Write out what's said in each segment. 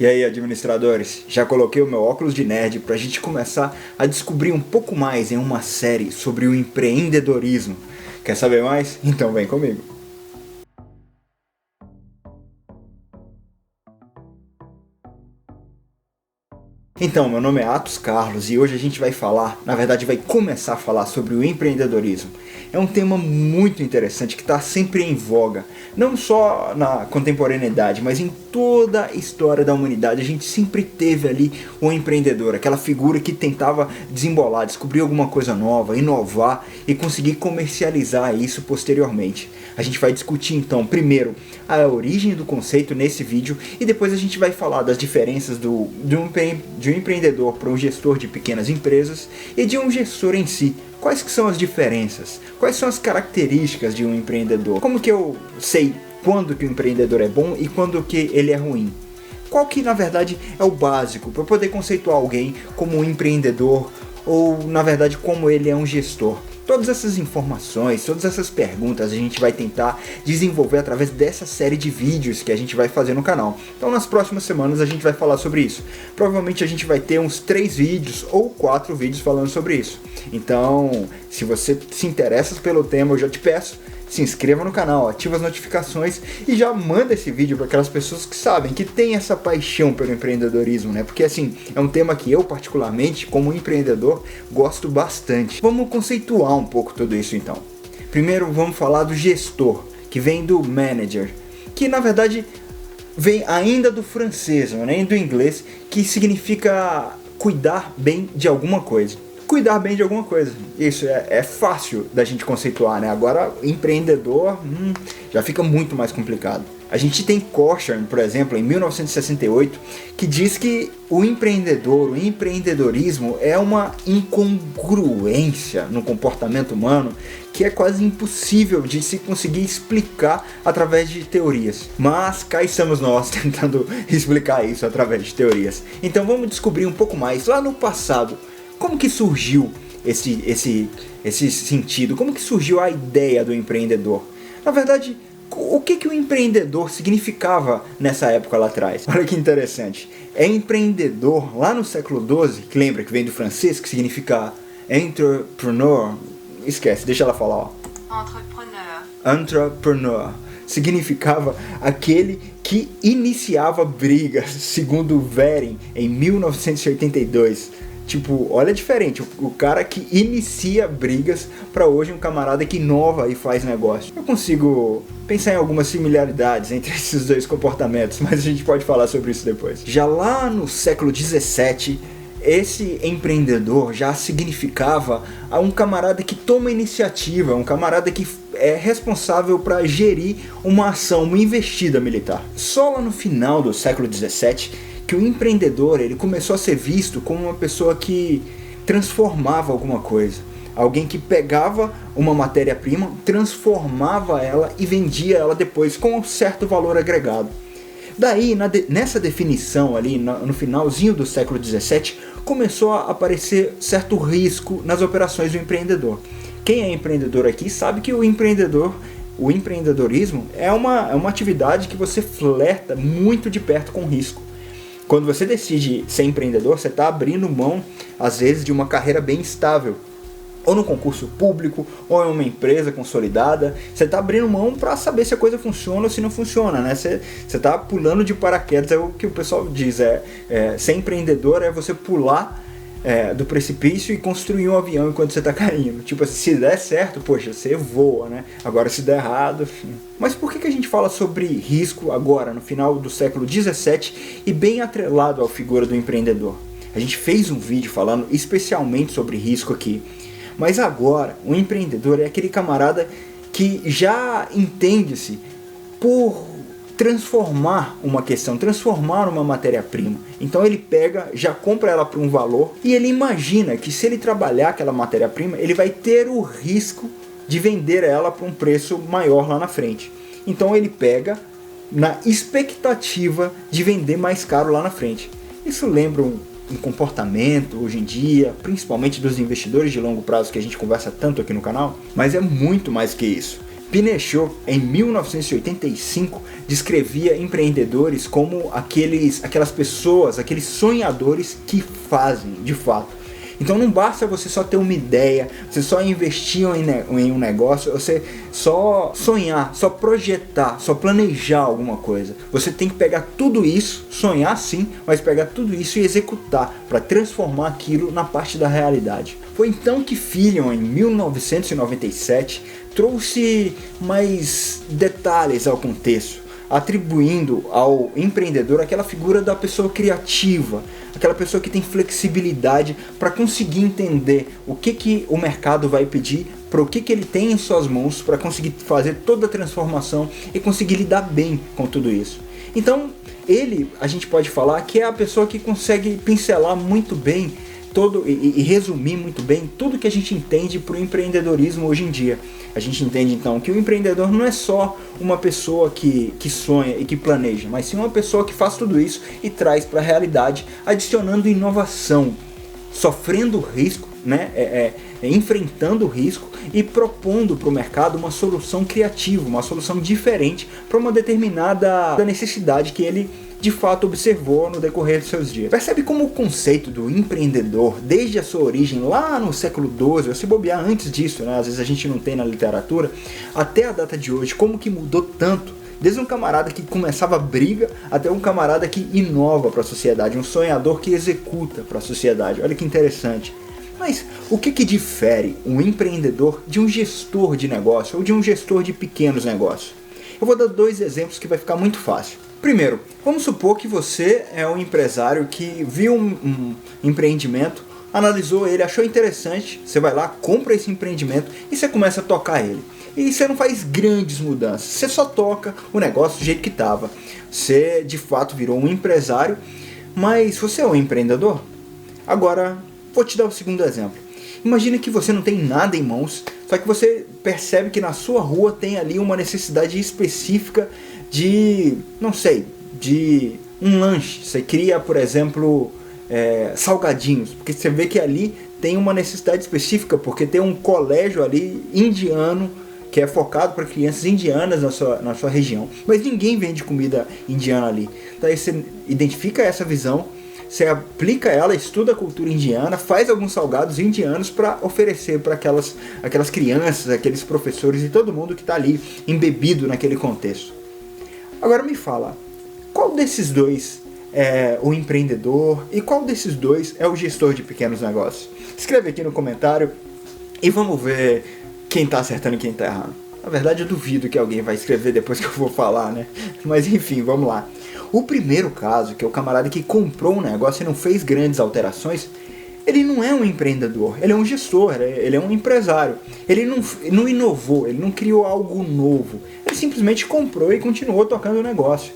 E aí, administradores, já coloquei o meu óculos de nerd para a gente começar a descobrir um pouco mais em uma série sobre o empreendedorismo. Quer saber mais? Então vem comigo. Então, meu nome é Atos Carlos e hoje a gente vai falar, na verdade vai começar a falar sobre o empreendedorismo. É um tema muito interessante que está sempre em voga, não só na contemporaneidade, mas em toda a história da humanidade. A gente sempre teve ali um empreendedor, aquela figura que tentava desembolar, descobrir alguma coisa nova, inovar e conseguir comercializar isso posteriormente. A gente vai discutir então, primeiro, a origem do conceito nesse vídeo e depois a gente vai falar das diferenças de um empreendedor para um gestor de pequenas empresas e de um gestor em si. Quais que são as diferenças? Quais são as características de um empreendedor? Como que eu sei quando que o empreendedor é bom e quando que ele é ruim? Qual que na verdade é o básico para poder conceituar alguém como um empreendedor ou na verdade como ele é um gestor? Todas essas informações, todas essas perguntas a gente vai tentar desenvolver através dessa série de vídeos que a gente vai fazer no canal. Então nas próximas semanas a gente vai falar sobre isso. Provavelmente a gente vai ter uns 3 vídeos ou 4 vídeos falando sobre isso. Então, se você se interessa pelo tema, eu já te peço, se inscreva no canal, ativa as notificações e já manda esse vídeo para aquelas pessoas que sabem, que têm essa paixão pelo empreendedorismo, né? Porque assim, é um tema que eu particularmente, como empreendedor, gosto bastante. Vamos conceituar um pouco tudo isso então. Primeiro vamos falar do gestor, que vem do manager, que na verdade vem ainda do francês, nem do inglês, que significa cuidar bem de alguma coisa. Cuidar bem de alguma coisa. Isso é fácil da gente conceituar, né? Agora, empreendedor já fica muito mais complicado. A gente tem Cochrane, por exemplo, em 1968, que diz que o empreendedor, o empreendedorismo é uma incongruência no comportamento humano que é quase impossível de se conseguir explicar através de teorias. Mas cá estamos nós tentando explicar isso através de teorias. Então vamos descobrir um pouco mais lá no passado. Como que surgiu esse sentido? Como que surgiu a ideia do empreendedor? Na verdade, o que o empreendedor significava nessa época lá atrás? Olha que interessante. É empreendedor lá no século XII, que lembra que vem do francês, que significa entrepreneur. Esquece, deixa ela falar. Ó. Entrepreneur. Significava aquele que iniciava brigas, segundo Veren, em 1982. Tipo, olha diferente, o cara que inicia brigas para hoje um camarada que inova e faz negócio. Eu consigo pensar em algumas similaridades entre esses dois comportamentos, mas a gente pode falar sobre isso depois. Já lá no século XVII, esse empreendedor já significava um camarada que toma iniciativa, um camarada que é responsável para gerir uma ação, uma investida militar. Só lá no final do século XVII que o empreendedor ele começou a ser visto como uma pessoa que transformava alguma coisa. Alguém que pegava uma matéria-prima, transformava ela e vendia ela depois com um certo valor agregado. Daí, nessa definição ali, no finalzinho do século XVII, começou a aparecer certo risco nas operações do empreendedor. Quem é empreendedor aqui sabe que o empreendedorismo é uma atividade que você flerta muito de perto com o risco. Quando você decide ser empreendedor, você está abrindo mão, às vezes, de uma carreira bem estável. Ou no concurso público, ou em uma empresa consolidada. Você está abrindo mão para saber se a coisa funciona ou se não funciona, né? Você está pulando de paraquedas, é o que o pessoal diz. Ser empreendedor é você pular do precipício e construir um avião enquanto você está caindo. Tipo assim, se der certo, poxa, você voa, né? Agora se der errado... Mas por que a gente fala sobre risco agora, no final do século XVII e bem atrelado à figura do empreendedor? A gente fez um vídeo falando especialmente sobre risco aqui. Mas agora, o empreendedor é aquele camarada que já entende-se por transformar uma questão, transformar uma matéria-prima. Então ele pega, já compra ela por um valor e ele imagina que se ele trabalhar aquela matéria-prima, ele vai ter o risco de vender ela por um preço maior lá na frente. Então ele pega na expectativa de vender mais caro lá na frente. Isso lembra um comportamento hoje em dia, principalmente dos investidores de longo prazo que a gente conversa tanto aqui no canal, mas é muito mais que isso. Pinchot, em 1985, descrevia empreendedores como aquelas pessoas, aqueles sonhadores que fazem, de fato. Então não basta você só ter uma ideia, você só investir em um negócio, você só sonhar, só projetar, só planejar alguma coisa. Você tem que pegar tudo isso, sonhar sim, mas pegar tudo isso e executar para transformar aquilo na parte da realidade. Foi então que Fillion, em 1997, trouxe mais detalhes ao contexto, atribuindo ao empreendedor aquela figura da pessoa criativa, aquela pessoa que tem flexibilidade para conseguir entender o que o mercado vai pedir, para o que ele tem em suas mãos, para conseguir fazer toda a transformação e conseguir lidar bem com tudo isso. Então, a gente pode falar que é a pessoa que consegue pincelar muito bem e resumir muito bem tudo que a gente entende para o empreendedorismo hoje em dia. A gente entende então que o empreendedor não é só uma pessoa que sonha e que planeja, mas sim uma pessoa que faz tudo isso e traz para a realidade, adicionando inovação, sofrendo risco, né? Enfrentando o risco e propondo para o mercado uma solução criativa, uma solução diferente para uma determinada necessidade que ele de fato observou no decorrer dos seus dias. Percebe como o conceito do empreendedor, desde a sua origem lá no século XII, ou se bobear antes disso, né? Às vezes a gente não tem na literatura, até a data de hoje, como que mudou tanto, desde um camarada que começava a briga até um camarada que inova para a sociedade, um sonhador que executa para a sociedade. Olha que interessante. Mas o que difere um empreendedor de um gestor de negócio ou de um gestor de pequenos negócios? Eu vou dar 2 exemplos que vai ficar muito fácil. Primeiro, vamos supor que você é um empresário que viu um empreendimento, analisou ele, achou interessante, você vai lá, compra esse empreendimento e você começa a tocar ele. E você não faz grandes mudanças, você só toca o negócio do jeito que estava. Você de fato virou um empresário, mas você é um empreendedor? Agora, vou te dar o segundo exemplo. Imagina que você não tem nada em mãos, só que você percebe que na sua rua tem ali uma necessidade específica de, não sei, de um lanche. Você cria, por exemplo, salgadinhos, porque você vê que ali tem uma necessidade específica, porque tem um colégio ali indiano que é focado para crianças indianas na sua região, mas ninguém vende comida indiana ali. Daí você identifica essa visão, você aplica ela, estuda a cultura indiana, faz alguns salgados indianos para oferecer para aquelas crianças, aqueles professores e todo mundo que está ali embebido naquele contexto. Agora me fala, qual desses dois é o empreendedor e qual desses dois é o gestor de pequenos negócios? Escreve aqui no comentário e vamos ver quem está acertando e quem está errando. Na verdade, eu duvido que alguém vai escrever depois que eu vou falar, né? Mas enfim, vamos lá. O primeiro caso, que é o camarada que comprou um negócio e não fez grandes alterações, ele não é um empreendedor, ele é um gestor, ele é um empresário. Ele não inovou, ele não criou algo novo. Ele simplesmente comprou e continuou tocando o negócio.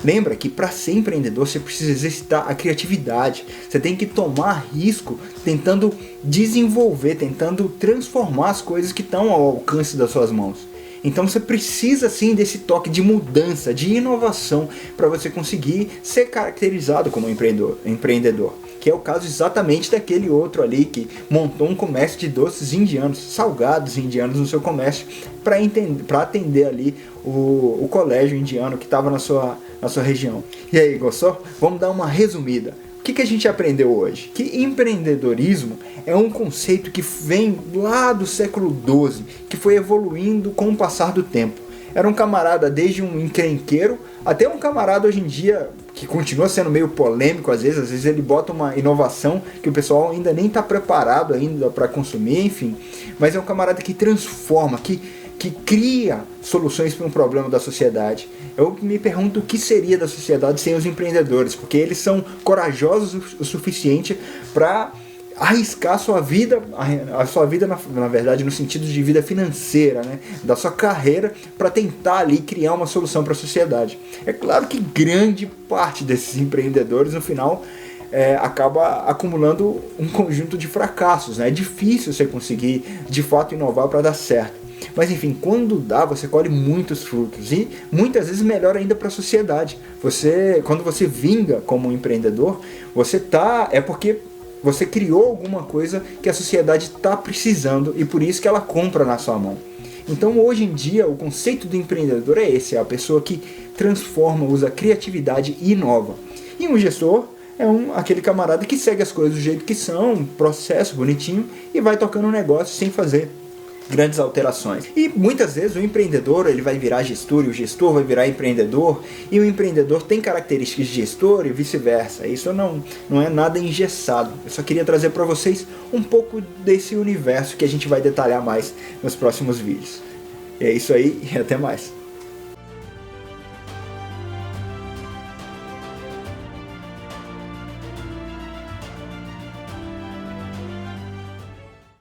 Lembra que para ser empreendedor você precisa exercitar a criatividade. Você tem que tomar risco tentando desenvolver, tentando transformar as coisas que estão ao alcance das suas mãos. Então você precisa sim desse toque de mudança, de inovação, para você conseguir ser caracterizado como empreendedor. Que é o caso exatamente daquele outro ali que montou um comércio de doces indianos, salgados indianos no seu comércio, para atender ali o colégio indiano que estava na sua região. E aí, gostou? Vamos dar uma resumida. O que a gente aprendeu hoje? Que empreendedorismo é um conceito que vem lá do século XII, que foi evoluindo com o passar do tempo. Era um camarada desde um encrenqueiro até um camarada hoje em dia que continua sendo meio polêmico às vezes ele bota uma inovação que o pessoal ainda nem está preparado ainda para consumir, enfim. Mas é um camarada que transforma, que cria soluções para um problema da sociedade. Eu me pergunto o que seria da sociedade sem os empreendedores, porque eles são corajosos o suficiente para arriscar a sua vida na verdade no sentido de vida financeira, né, da sua carreira, para tentar ali criar uma solução para a sociedade. É claro que grande parte desses empreendedores no final acaba acumulando um conjunto de fracassos, né? É difícil você conseguir de fato inovar para dar certo. Mas enfim, quando dá, você colhe muitos frutos e muitas vezes melhor ainda para a sociedade. Quando você vinga como empreendedor, é porque você criou alguma coisa que a sociedade está precisando e por isso que ela compra na sua mão. Então hoje em dia o conceito do empreendedor é esse, é a pessoa que transforma, usa criatividade e inova. E um gestor é aquele camarada que segue as coisas do jeito que são, um processo bonitinho, e vai tocando um negócio sem fazer grandes alterações. E muitas vezes o empreendedor ele vai virar gestor e o gestor vai virar empreendedor, e o empreendedor tem características de gestor e vice-versa. Isso não é nada engessado. Eu só queria trazer para vocês um pouco desse universo que a gente vai detalhar mais nos próximos vídeos. É isso aí e até mais.